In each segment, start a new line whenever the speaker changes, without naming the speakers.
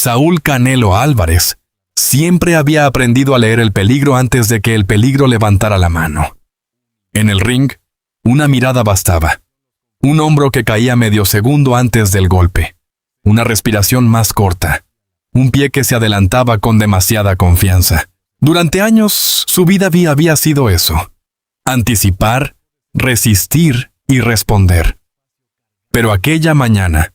Saúl Canelo Álvarez siempre había aprendido a leer el peligro antes de que el peligro levantara la mano. En el ring, una mirada bastaba. Un hombro que caía medio segundo antes del golpe. Una respiración más corta. Un pie que se adelantaba con demasiada confianza. Durante años, su vida había sido eso. Anticipar, resistir y responder. Pero aquella mañana,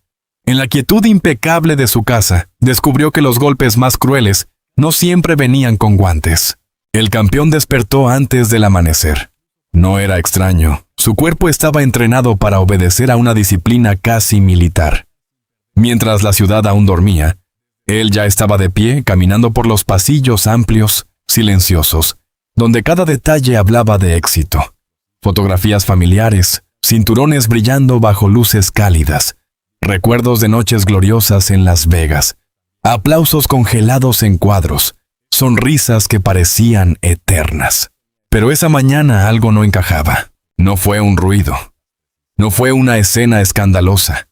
en la quietud impecable de su casa, descubrió que los golpes más crueles no siempre venían con guantes. El campeón despertó antes del amanecer. No era extraño. Su cuerpo estaba entrenado para obedecer a una disciplina casi militar. Mientras la ciudad aún dormía, él ya estaba de pie, caminando por los pasillos amplios, silenciosos, donde cada detalle hablaba de éxito. Fotografías familiares, cinturones brillando bajo luces cálidas, recuerdos de noches gloriosas en Las Vegas, aplausos congelados en cuadros, sonrisas que parecían eternas. Pero esa mañana algo no encajaba. No fue un ruido. No fue una escena escandalosa.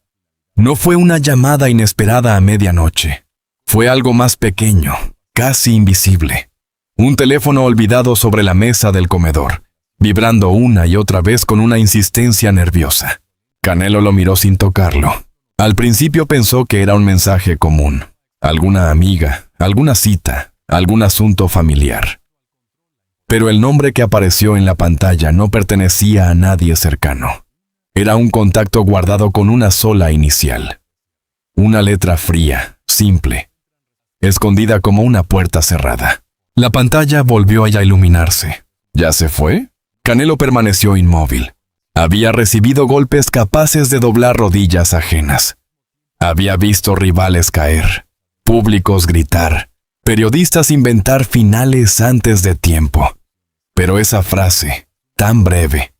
No fue una llamada inesperada a medianoche. Fue algo más pequeño, casi invisible. Un teléfono olvidado sobre la mesa del comedor, vibrando una y otra vez con una insistencia nerviosa. Canelo lo miró sin tocarlo. Al principio pensó que era un mensaje común. Alguna amiga, alguna cita, algún asunto familiar. Pero el nombre que apareció en la pantalla no pertenecía a nadie cercano. Era un contacto guardado con una sola inicial. Una letra fría, simple, escondida como una puerta cerrada. La pantalla volvió a iluminarse. ¿Ya se fue? Canelo permaneció inmóvil. Había recibido golpes capaces de doblar rodillas ajenas. Había visto rivales caer, públicos gritar, periodistas inventar finales antes de tiempo. Pero esa frase, tan breve,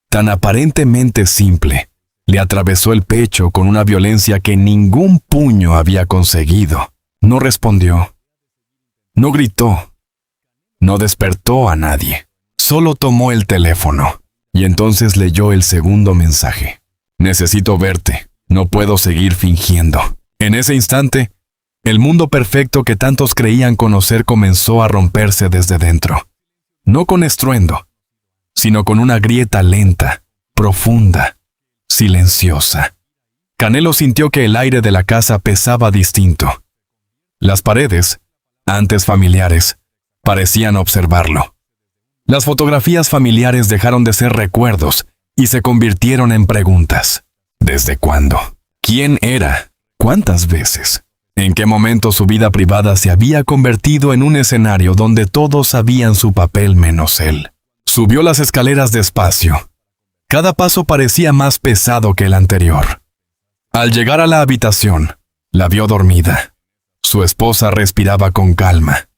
tan aparentemente simple, le atravesó el pecho con una violencia que ningún puño había conseguido. No respondió. No gritó. No despertó a nadie. Solo tomó el teléfono. Y entonces leyó el segundo mensaje. Necesito verte. No puedo seguir fingiendo. En ese instante, el mundo perfecto que tantos creían conocer comenzó a romperse desde dentro. No con estruendo, sino con una grieta lenta, profunda, silenciosa. Canelo sintió que el aire de la casa pesaba distinto. Las paredes, antes familiares, parecían observarlo. Las fotografías familiares dejaron de ser recuerdos y se convirtieron en preguntas. ¿Desde cuándo? ¿Quién era? ¿Cuántas veces? ¿En qué momento su vida privada se había convertido en un escenario donde todos sabían su papel menos él? Subió las escaleras despacio. Cada paso parecía más pesado que el anterior. Al llegar a la habitación, la vio dormida. Su esposa respiraba con calma,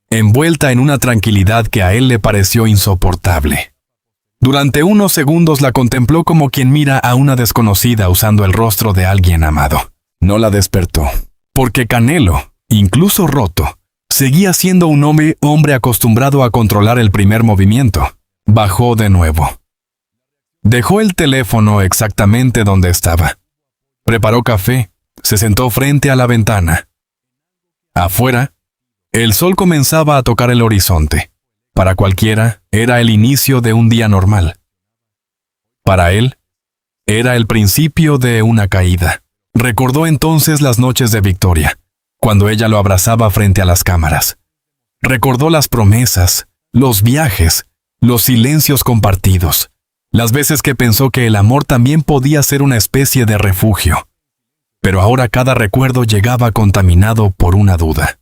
envuelta en una tranquilidad que a él le pareció insoportable. Durante unos segundos la contempló como quien mira a una desconocida usando el rostro de alguien amado. No la despertó. Porque Canelo, incluso roto, seguía siendo un hombre acostumbrado a controlar el primer movimiento. Bajó de nuevo. Dejó el teléfono exactamente donde estaba. Preparó café, se sentó frente a la ventana. Afuera, el sol comenzaba a tocar el horizonte. Para cualquiera, era el inicio de un día normal. Para él, era el principio de una caída. Recordó entonces las noches de Victoria, cuando ella lo abrazaba frente a las cámaras. Recordó las promesas, los viajes, los silencios compartidos, las veces que pensó que el amor también podía ser una especie de refugio. Pero ahora cada recuerdo llegaba contaminado por una duda.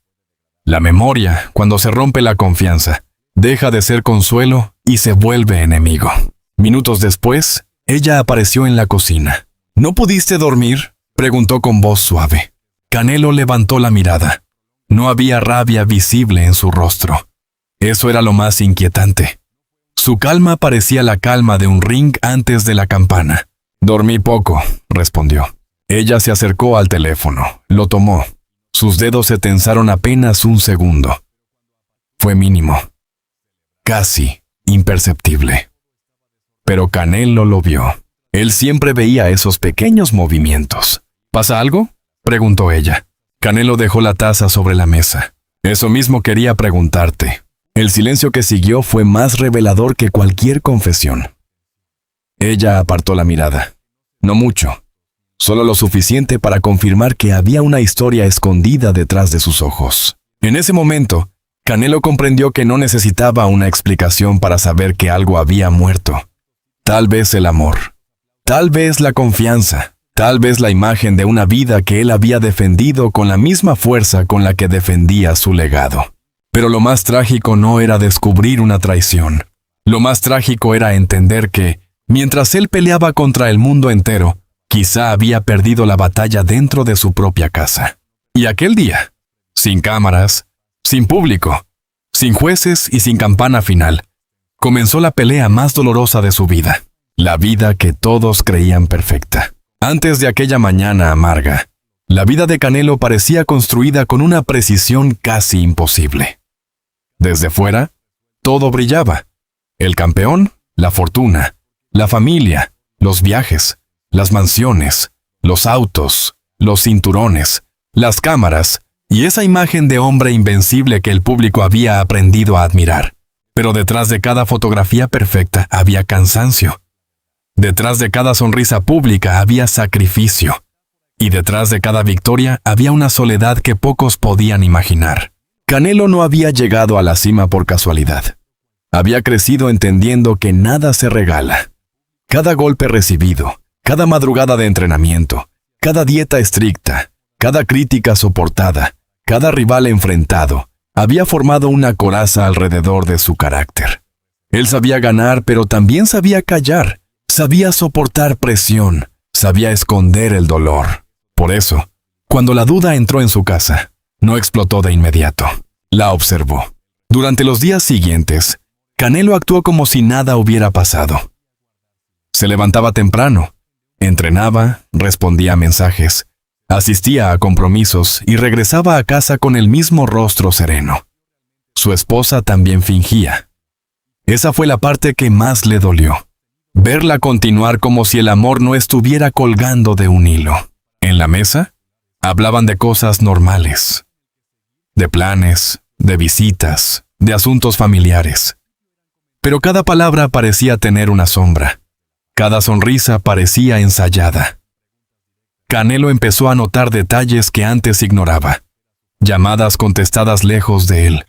La memoria, cuando se rompe la confianza, deja de ser consuelo y se vuelve enemigo. Minutos después, ella apareció en la cocina. ¿No pudiste dormir?, preguntó con voz suave. Canelo levantó la mirada. No había rabia visible en su rostro. Eso era lo más inquietante. Su calma parecía la calma de un ring antes de la campana. Dormí poco, respondió. Ella se acercó al teléfono, lo tomó. Sus dedos se tensaron apenas un segundo. Fue mínimo. Casi imperceptible. Pero Canelo lo vio. Él siempre veía esos pequeños movimientos. ¿Pasa algo?, preguntó ella. Canelo dejó la taza sobre la mesa. Eso mismo quería preguntarte. El silencio que siguió fue más revelador que cualquier confesión. Ella apartó la mirada. No mucho, solo lo suficiente para confirmar que había una historia escondida detrás de sus ojos. En ese momento, Canelo comprendió que no necesitaba una explicación para saber que algo había muerto. Tal vez el amor, tal vez la confianza, tal vez la imagen de una vida que él había defendido con la misma fuerza con la que defendía su legado. Pero lo más trágico no era descubrir una traición. Lo más trágico era entender que, mientras él peleaba contra el mundo entero, quizá había perdido la batalla dentro de su propia casa. Y aquel día, sin cámaras, sin público, sin jueces y sin campana final, comenzó la pelea más dolorosa de su vida, la vida que todos creían perfecta. Antes de aquella mañana amarga, la vida de Canelo parecía construida con una precisión casi imposible. Desde fuera, todo brillaba. El campeón, la fortuna, la familia, los viajes, las mansiones, los autos, los cinturones, las cámaras y esa imagen de hombre invencible que el público había aprendido a admirar. Pero detrás de cada fotografía perfecta había cansancio. Detrás de cada sonrisa pública había sacrificio. Y detrás de cada victoria había una soledad que pocos podían imaginar. Canelo no había llegado a la cima por casualidad. Había crecido entendiendo que nada se regala. Cada golpe recibido, cada madrugada de entrenamiento, cada dieta estricta, cada crítica soportada, cada rival enfrentado, había formado una coraza alrededor de su carácter. Él sabía ganar, pero también sabía callar, sabía soportar presión, sabía esconder el dolor. Por eso, cuando la duda entró en su casa, no explotó de inmediato. La observó. Durante los días siguientes, Canelo actuó como si nada hubiera pasado. Se levantaba temprano, entrenaba, respondía a mensajes, asistía a compromisos y regresaba a casa con el mismo rostro sereno. Su esposa también fingía. Esa fue la parte que más le dolió. Verla continuar como si el amor no estuviera colgando de un hilo. En la mesa, hablaban de cosas normales. De planes, de visitas, de asuntos familiares. Pero cada palabra parecía tener una sombra. Cada sonrisa parecía ensayada. Canelo empezó a notar detalles que antes ignoraba. Llamadas contestadas lejos de él.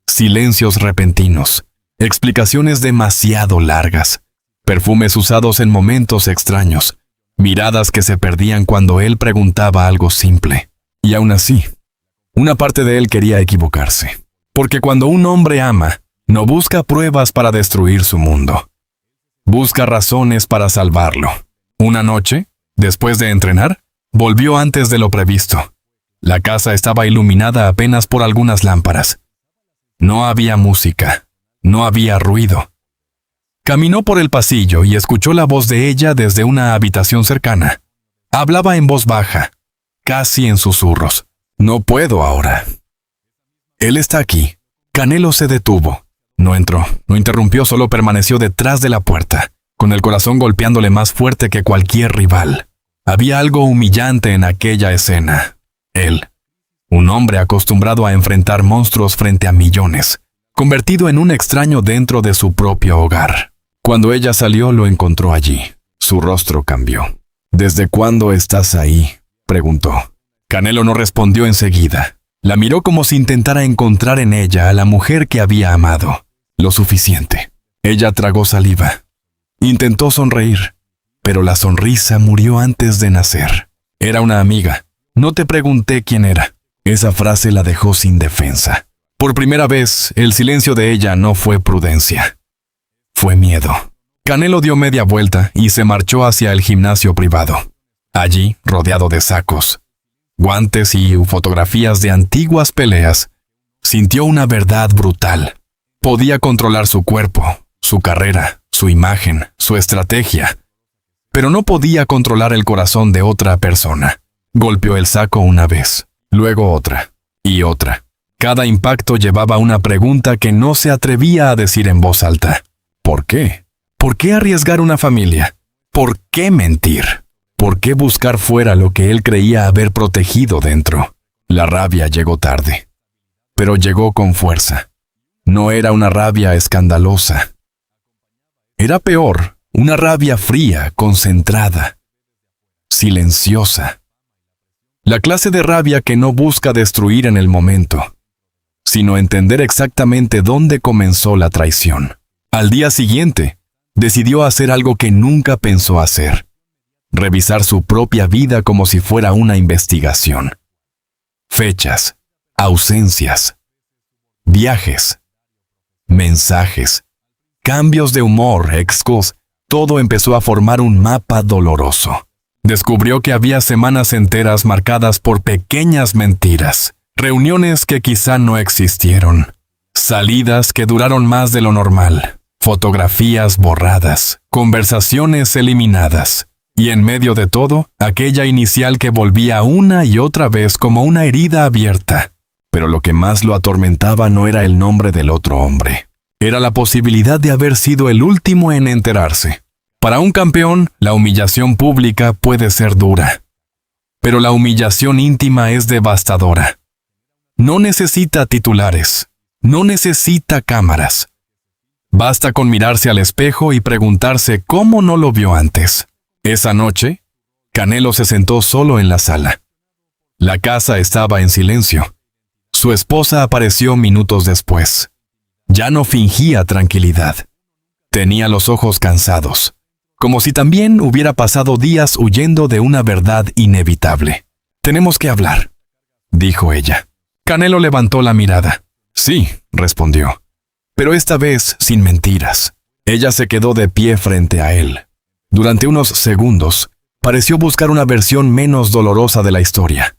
Silencios repentinos. Explicaciones demasiado largas. Perfumes usados en momentos extraños. Miradas que se perdían cuando él preguntaba algo simple. Y aún así, una parte de él quería equivocarse. Porque cuando un hombre ama, no busca pruebas para destruir su mundo. Busca razones para salvarlo. Una noche, después de entrenar, volvió antes de lo previsto. La casa estaba iluminada apenas por algunas lámparas. No había música, no había ruido. Caminó por el pasillo y escuchó la voz de ella desde una habitación cercana. Hablaba en voz baja, casi en susurros. No puedo ahora. Él está aquí. Canelo se detuvo. No entró, no interrumpió, solo permaneció detrás de la puerta, con el corazón golpeándole más fuerte que cualquier rival. Había algo humillante en aquella escena. Él, un hombre acostumbrado a enfrentar monstruos frente a millones, convertido en un extraño dentro de su propio hogar. Cuando ella salió, lo encontró allí. Su rostro cambió. ¿Desde cuándo estás ahí?, preguntó. Canelo no respondió enseguida. La miró como si intentara encontrar en ella a la mujer que había amado. Lo suficiente. Ella tragó saliva. Intentó sonreír, pero la sonrisa murió antes de nacer. Era una amiga. No te pregunté quién era. Esa frase la dejó sin defensa. Por primera vez, el silencio de ella no fue prudencia. Fue miedo. Canelo dio media vuelta y se marchó hacia el gimnasio privado. Allí, rodeado de sacos, guantes y fotografías de antiguas peleas, sintió una verdad brutal. Podía controlar su cuerpo, su carrera, su imagen, su estrategia, pero no podía controlar el corazón de otra persona. Golpeó el saco una vez, luego otra, y otra. Cada impacto llevaba una pregunta que no se atrevía a decir en voz alta. ¿Por qué? ¿Por qué arriesgar una familia? ¿Por qué mentir? ¿Por qué buscar fuera lo que él creía haber protegido dentro? La rabia llegó tarde, pero llegó con fuerza. No era una rabia escandalosa. Era peor, una rabia fría, concentrada, silenciosa. La clase de rabia que no busca destruir en el momento, sino entender exactamente dónde comenzó la traición. Al día siguiente, decidió hacer algo que nunca pensó hacer: revisar su propia vida como si fuera una investigación. Fechas, ausencias, viajes, mensajes, cambios de humor, excos, todo empezó a formar un mapa doloroso. Descubrió que había semanas enteras marcadas por pequeñas mentiras, reuniones que quizá no existieron, salidas que duraron más de lo normal, fotografías borradas, conversaciones eliminadas, y en medio de todo, aquella inicial que volvía una y otra vez como una herida abierta. Pero lo que más lo atormentaba no era el nombre del otro hombre. Era la posibilidad de haber sido el último en enterarse. Para un campeón, la humillación pública puede ser dura, pero la humillación íntima es devastadora. No necesita titulares, no necesita cámaras. Basta con mirarse al espejo y preguntarse cómo no lo vio antes. Esa noche, Canelo se sentó solo en la sala. La casa estaba en silencio. Su esposa apareció minutos después. Ya no fingía tranquilidad. Tenía los ojos cansados, como si también hubiera pasado días huyendo de una verdad inevitable. «Tenemos que hablar», dijo ella. Canelo levantó la mirada. «Sí», respondió, pero esta vez sin mentiras. Ella se quedó de pie frente a él. Durante unos segundos, pareció buscar una versión menos dolorosa de la historia.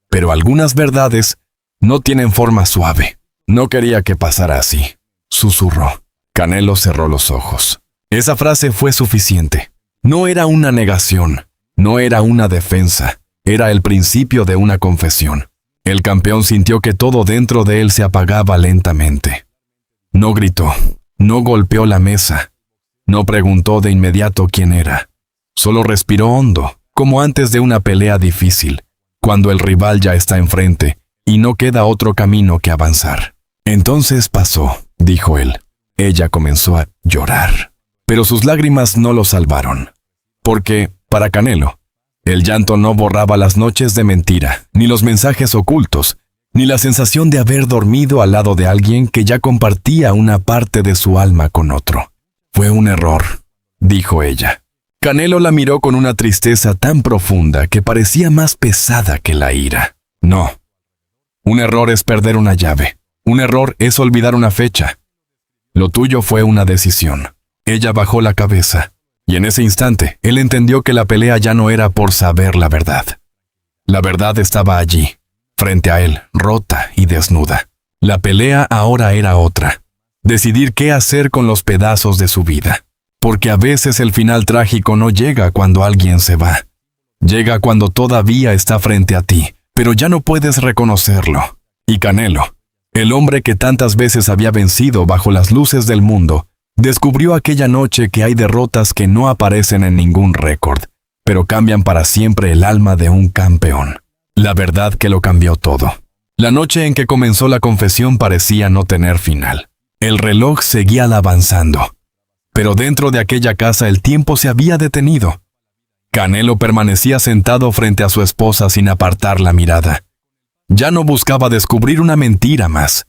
Pero algunas verdades no tienen forma suave. «No quería que pasara así», susurró. Canelo cerró los ojos. Esa frase fue suficiente. No era una negación, no era una defensa, era el principio de una confesión. El campeón sintió que todo dentro de él se apagaba lentamente. No gritó, no golpeó la mesa, no preguntó de inmediato quién era. Solo respiró hondo, como antes de una pelea difícil, cuando el rival ya está enfrente y no queda otro camino que avanzar. «Entonces pasó», dijo él. Ella comenzó a llorar, pero sus lágrimas no lo salvaron. Porque, para Canelo, el llanto no borraba las noches de mentira, ni los mensajes ocultos, ni la sensación de haber dormido al lado de alguien que ya compartía una parte de su alma con otro. «Fue un error», dijo ella. Canelo la miró con una tristeza tan profunda que parecía más pesada que la ira. «No. Un error es perder una llave. Un error es olvidar una fecha. Lo tuyo fue una decisión». Ella bajó la cabeza, y en ese instante él entendió que la pelea ya no era por saber la verdad. La verdad estaba allí, frente a él, rota y desnuda. La pelea ahora era otra: decidir qué hacer con los pedazos de su vida. Porque a veces el final trágico no llega cuando alguien se va. Llega cuando todavía está frente a ti, pero ya no puedes reconocerlo. Y Canelo, el hombre que tantas veces había vencido bajo las luces del mundo, descubrió aquella noche que hay derrotas que no aparecen en ningún récord, pero cambian para siempre el alma de un campeón. La verdad que lo cambió todo. La noche en que comenzó la confesión parecía no tener final. El reloj seguía avanzando, pero dentro de aquella casa el tiempo se había detenido. Canelo permanecía sentado frente a su esposa sin apartar la mirada. Ya no buscaba descubrir una mentira más.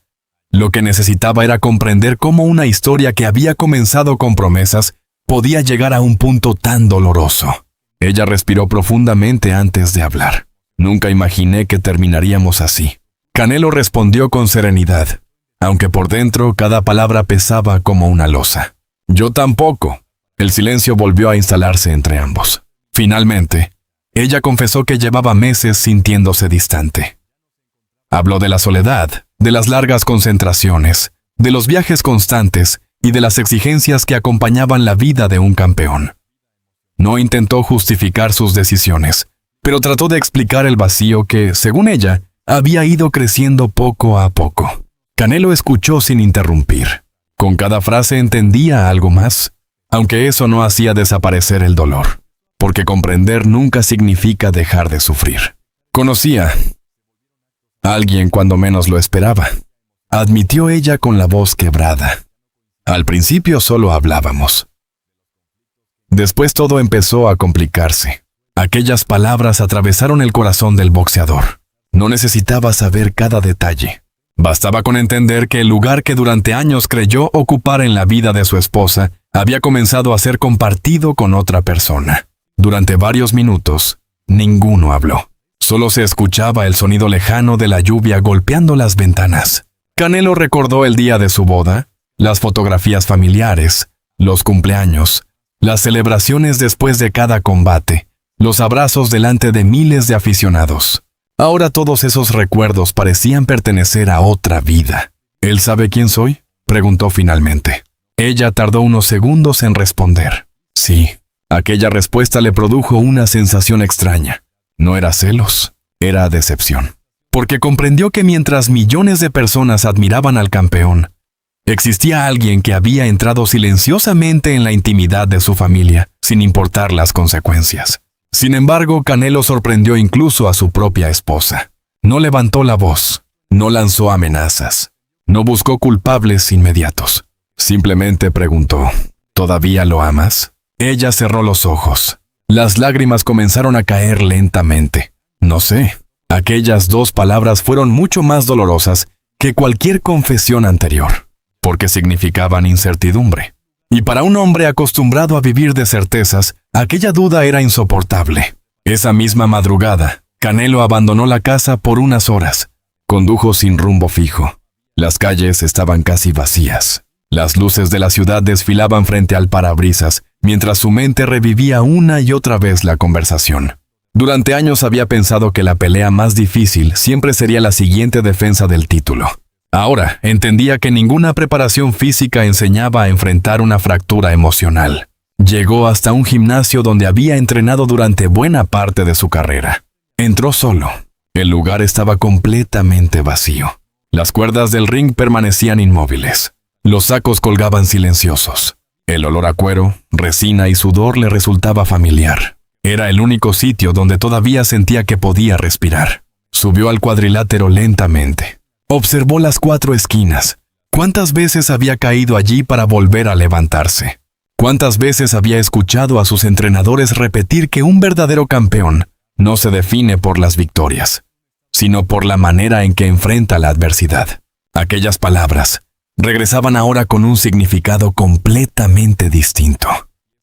Lo que necesitaba era comprender cómo una historia que había comenzado con promesas podía llegar a un punto tan doloroso. Ella respiró profundamente antes de hablar. «Nunca imaginé que terminaríamos así». Canelo respondió con serenidad, aunque por dentro cada palabra pesaba como una losa. «Yo tampoco». El silencio volvió a instalarse entre ambos. Finalmente, ella confesó que llevaba meses sintiéndose distante. Habló de la soledad, de las largas concentraciones, de los viajes constantes y de las exigencias que acompañaban la vida de un campeón. No intentó justificar sus decisiones, pero trató de explicar el vacío que, según ella, había ido creciendo poco a poco. Canelo escuchó sin interrumpir. Con cada frase entendía algo más, aunque eso no hacía desaparecer el dolor, porque comprender nunca significa dejar de sufrir. Conocía Alguien cuando menos lo esperaba, admitió ella con la voz quebrada. Al principio solo hablábamos. Después todo empezó a complicarse. Aquellas palabras atravesaron el corazón del boxeador. No necesitaba saber cada detalle. Bastaba con entender que el lugar que durante años creyó ocupar en la vida de su esposa había comenzado a ser compartido con otra persona. Durante varios minutos, ninguno habló. Solo se escuchaba el sonido lejano de la lluvia golpeando las ventanas. Canelo recordó el día de su boda, las fotografías familiares, los cumpleaños, las celebraciones después de cada combate, los abrazos delante de miles de aficionados. Ahora todos esos recuerdos parecían pertenecer a otra vida. ¿Él sabe quién soy?, preguntó finalmente. Ella tardó unos segundos en responder. Sí. Aquella respuesta le produjo una sensación extraña. No era celos, era decepción. Porque comprendió que mientras millones de personas admiraban al campeón, existía alguien que había entrado silenciosamente en la intimidad de su familia, sin importar las consecuencias. Sin embargo, Canelo sorprendió incluso a su propia esposa. No levantó la voz, no lanzó amenazas, no buscó culpables inmediatos. Simplemente preguntó, ¿todavía lo amas? Ella cerró los ojos. Las lágrimas comenzaron a caer lentamente. No sé. Aquellas dos palabras fueron mucho más dolorosas que cualquier confesión anterior, porque significaban incertidumbre. Y para un hombre acostumbrado a vivir de certezas, aquella duda era insoportable. Esa misma madrugada, Canelo abandonó la casa por unas horas. Condujo sin rumbo fijo. Las calles estaban casi vacías. Las luces de la ciudad desfilaban frente al parabrisas, mientras su mente revivía una y otra vez la conversación. Durante años había pensado que la pelea más difícil siempre sería la siguiente defensa del título. Ahora entendía que ninguna preparación física enseñaba a enfrentar una fractura emocional. Llegó hasta un gimnasio donde había entrenado durante buena parte de su carrera. Entró solo. El lugar estaba completamente vacío. Las cuerdas del ring permanecían inmóviles. Los sacos colgaban silenciosos. El olor a cuero, resina y sudor le resultaba familiar. Era el único sitio donde todavía sentía que podía respirar. Subió al cuadrilátero lentamente. Observó las 4 esquinas. ¿Cuántas veces había caído allí para volver a levantarse? ¿Cuántas veces había escuchado a sus entrenadores repetir que un verdadero campeón no se define por las victorias, sino por la manera en que enfrenta la adversidad? Aquellas palabras regresaban ahora con un significado completamente distinto.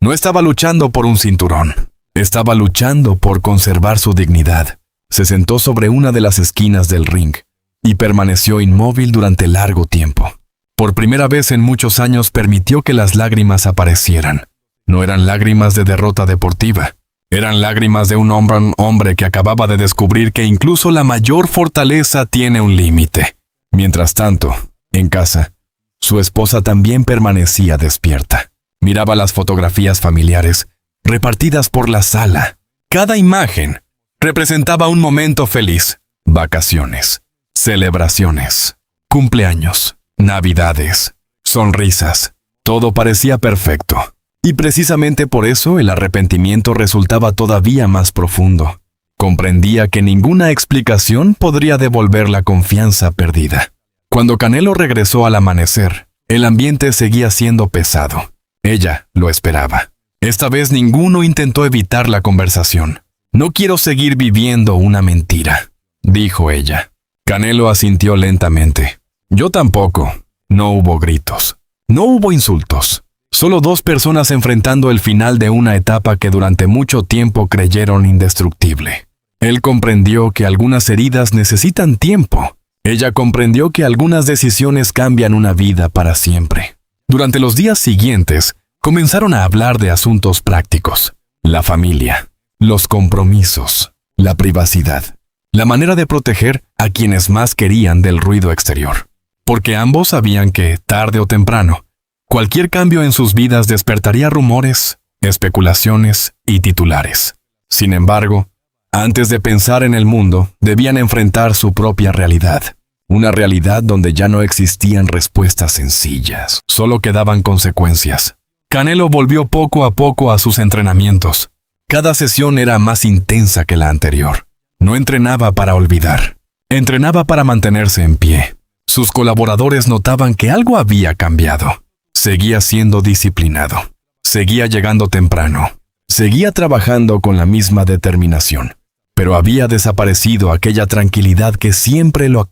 No estaba luchando por un cinturón. Estaba luchando por conservar su dignidad. Se sentó sobre una de las esquinas del ring y permaneció inmóvil durante largo tiempo. Por primera vez en muchos años permitió que las lágrimas aparecieran. No eran lágrimas de derrota deportiva. Eran lágrimas de un hombre que acababa de descubrir que incluso la mayor fortaleza tiene un límite. Mientras tanto, en casa, su esposa también permanecía despierta. Miraba las fotografías familiares repartidas por la sala. Cada imagen representaba un momento feliz. Vacaciones, celebraciones, cumpleaños, navidades, sonrisas. Todo parecía perfecto. Y precisamente por eso el arrepentimiento resultaba todavía más profundo. Comprendía que ninguna explicación podría devolver la confianza perdida. Cuando Canelo regresó al amanecer, el ambiente seguía siendo pesado. Ella lo esperaba. Esta vez ninguno intentó evitar la conversación. «No quiero seguir viviendo una mentira», dijo ella. Canelo asintió lentamente. «Yo tampoco». No hubo gritos. No hubo insultos. Solo 2 personas enfrentando el final de una etapa que durante mucho tiempo creyeron indestructible. Él comprendió que algunas heridas necesitan tiempo. Ella comprendió que algunas decisiones cambian una vida para siempre. Durante los días siguientes, comenzaron a hablar de asuntos prácticos. La familia, los compromisos, la privacidad, la manera de proteger a quienes más querían del ruido exterior. Porque ambos sabían que, tarde o temprano, cualquier cambio en sus vidas despertaría rumores, especulaciones y titulares. Sin embargo, antes de pensar en el mundo, debían enfrentar su propia realidad. Una realidad donde ya no existían respuestas sencillas, solo quedaban consecuencias. Canelo volvió poco a poco a sus entrenamientos. Cada sesión era más intensa que la anterior. No entrenaba para olvidar. Entrenaba para mantenerse en pie. Sus colaboradores notaban que algo había cambiado. Seguía siendo disciplinado. Seguía llegando temprano. Seguía trabajando con la misma determinación. Pero había desaparecido aquella tranquilidad que siempre lo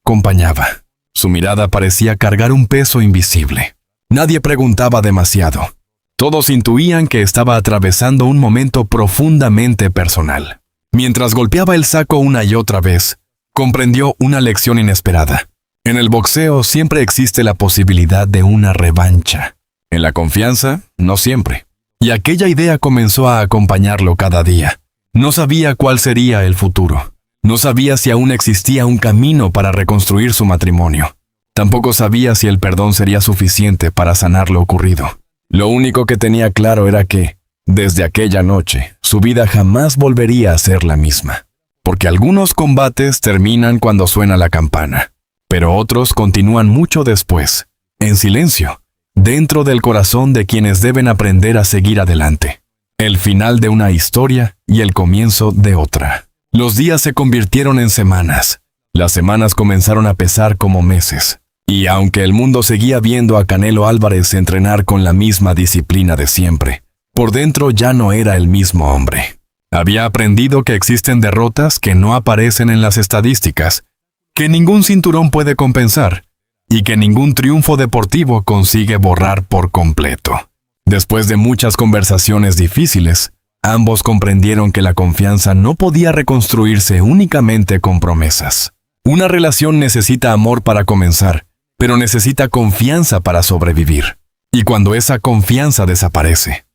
acompañaba. Su mirada parecía cargar un peso invisible. Nadie preguntaba demasiado. Todos intuían que estaba atravesando un momento profundamente personal. Mientras golpeaba el saco una y otra vez, comprendió una lección inesperada. En el boxeo siempre existe la posibilidad de una revancha. En la confianza, no siempre. Y aquella idea comenzó a acompañarlo cada día. No sabía cuál sería el futuro. No sabía si aún existía un camino para reconstruir su matrimonio. Tampoco sabía si el perdón sería suficiente para sanar lo ocurrido. Lo único que tenía claro era que, desde aquella noche, su vida jamás volvería a ser la misma. Porque algunos combates terminan cuando suena la campana, pero otros continúan mucho después, en silencio, dentro del corazón de quienes deben aprender a seguir adelante. El final de una historia y el comienzo de otra. Los días se convirtieron en semanas. Las semanas comenzaron a pesar como meses. Y aunque el mundo seguía viendo a Canelo Álvarez entrenar con la misma disciplina de siempre, por dentro ya no era el mismo hombre. Había aprendido que existen derrotas que no aparecen en las estadísticas, que ningún cinturón puede compensar, y que ningún triunfo deportivo consigue borrar por completo. Después de muchas conversaciones difíciles, ambos comprendieron que la confianza no podía reconstruirse únicamente con promesas. Una relación necesita amor para comenzar, pero necesita confianza para sobrevivir. Y cuando esa confianza desaparece,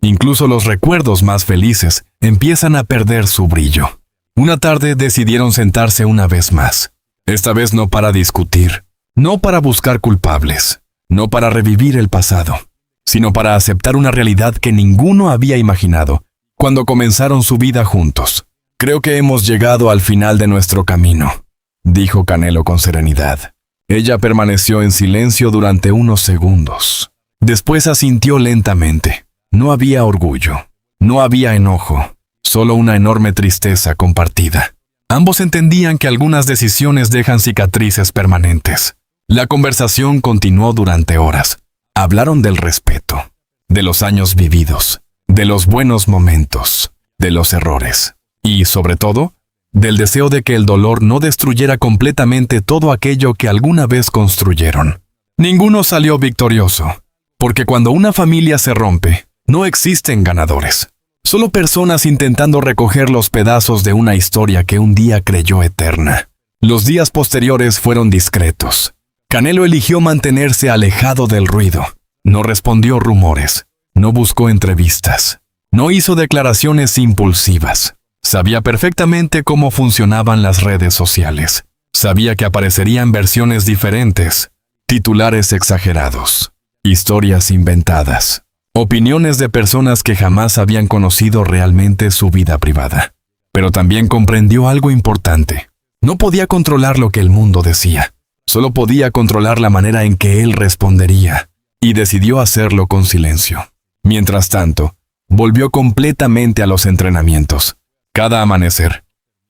incluso los recuerdos más felices empiezan a perder su brillo. Una tarde decidieron sentarse una vez más. Esta vez no para discutir, no para buscar culpables, no para revivir el pasado, sino para aceptar una realidad que ninguno había imaginado cuando comenzaron su vida juntos. Creo que hemos llegado al final de nuestro camino, dijo Canelo con serenidad. Ella permaneció en silencio durante unos segundos. Después asintió lentamente. No había orgullo, no había enojo, solo una enorme tristeza compartida. Ambos entendían que algunas decisiones dejan cicatrices permanentes. La conversación continuó durante horas. Hablaron del respeto, de los años vividos, de los buenos momentos, de los errores y, sobre todo, del deseo de que el dolor no destruyera completamente todo aquello que alguna vez construyeron. Ninguno salió victorioso, porque cuando una familia se rompe, no existen ganadores. Solo personas intentando recoger los pedazos de una historia que un día creyó eterna. Los días posteriores fueron discretos. Canelo eligió mantenerse alejado del ruido. No respondió rumores. No buscó entrevistas. No hizo declaraciones impulsivas. Sabía perfectamente cómo funcionaban las redes sociales. Sabía que aparecerían versiones diferentes, titulares exagerados, historias inventadas, opiniones de personas que jamás habían conocido realmente su vida privada. Pero también comprendió algo importante. No podía controlar lo que el mundo decía. Solo podía controlar la manera en que él respondería, y decidió hacerlo con silencio. Mientras tanto, volvió completamente a los entrenamientos. Cada amanecer,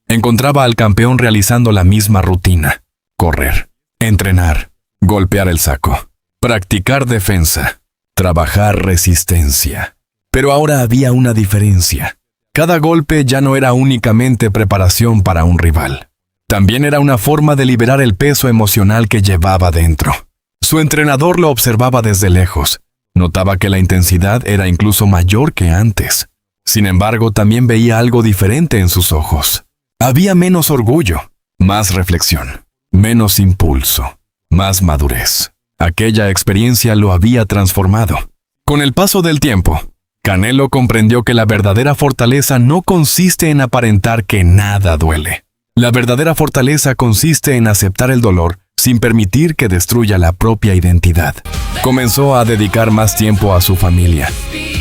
encontraba al campeón realizando la misma rutina: correr, entrenar, golpear el saco, practicar defensa, trabajar resistencia. Pero ahora había una diferencia. Cada golpe ya no era únicamente preparación para un rival. También era una forma de liberar el peso emocional que llevaba dentro. Su entrenador lo observaba desde lejos. Notaba que la intensidad era incluso mayor que antes. Sin embargo, también veía algo diferente en sus ojos. Había menos orgullo, más reflexión, menos impulso, más madurez. Aquella experiencia lo había transformado. Con el paso del tiempo, Canelo comprendió que la verdadera fortaleza no consiste en aparentar que nada duele. La verdadera fortaleza consiste en aceptar el dolor sin permitir que destruya la propia identidad. Comenzó a dedicar más tiempo a su familia,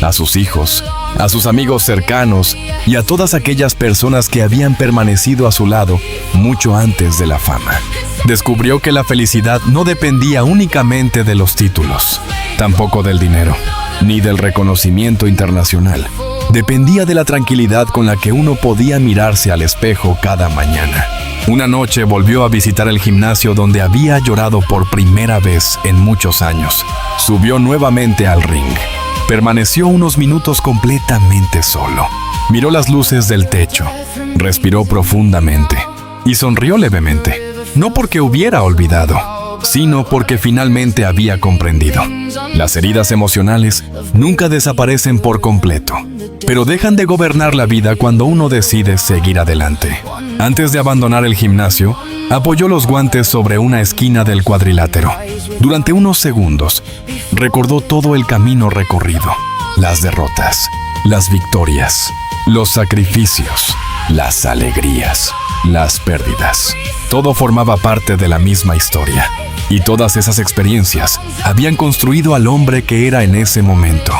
a sus hijos, a sus amigos cercanos y a todas aquellas personas que habían permanecido a su lado mucho antes de la fama. Descubrió que la felicidad no dependía únicamente de los títulos, tampoco del dinero, ni del reconocimiento internacional. Dependía de la tranquilidad con la que uno podía mirarse al espejo cada mañana. Una noche volvió a visitar el gimnasio donde había llorado por primera vez en muchos años. Subió nuevamente al ring. Permaneció unos minutos completamente solo. Miró las luces del techo, respiró profundamente y sonrió levemente. No porque hubiera olvidado, sino porque finalmente había comprendido. Las heridas emocionales nunca desaparecen por completo, pero dejan de gobernar la vida cuando uno decide seguir adelante. Antes de abandonar el gimnasio, apoyó los guantes sobre una esquina del cuadrilátero. Durante unos segundos, recordó todo el camino recorrido, las derrotas, las victorias, los sacrificios, las alegrías, las pérdidas. Todo formaba parte de la misma historia, y todas esas experiencias habían construido al hombre que era en ese momento.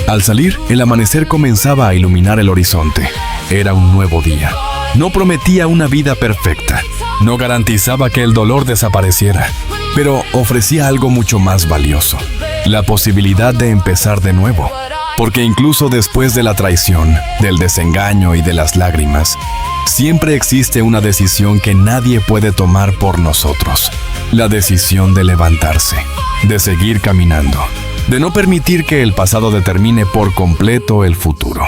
Al salir, el amanecer comenzaba a iluminar el horizonte. Era un nuevo día. No prometía una vida perfecta, no garantizaba que el dolor desapareciera, pero ofrecía algo mucho más valioso: la posibilidad de empezar de nuevo. Porque incluso después de la traición, del desengaño y de las lágrimas, siempre existe una decisión que nadie puede tomar por nosotros. La decisión de levantarse, de seguir caminando, de no permitir que el pasado determine por completo el futuro.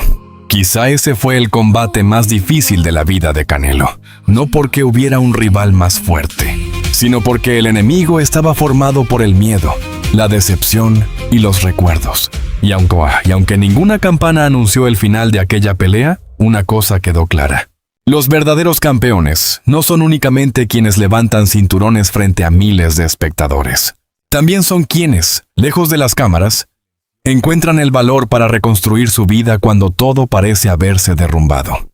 Quizá ese fue el combate más difícil de la vida de Canelo, no porque hubiera un rival más fuerte, sino porque el enemigo estaba formado por el miedo, la decepción y los recuerdos. Y aunque ninguna campana anunció el final de aquella pelea, una cosa quedó clara: los verdaderos campeones no son únicamente quienes levantan cinturones frente a miles de espectadores. También son quienes, lejos de las cámaras, encuentran el valor para reconstruir su vida cuando todo parece haberse derrumbado.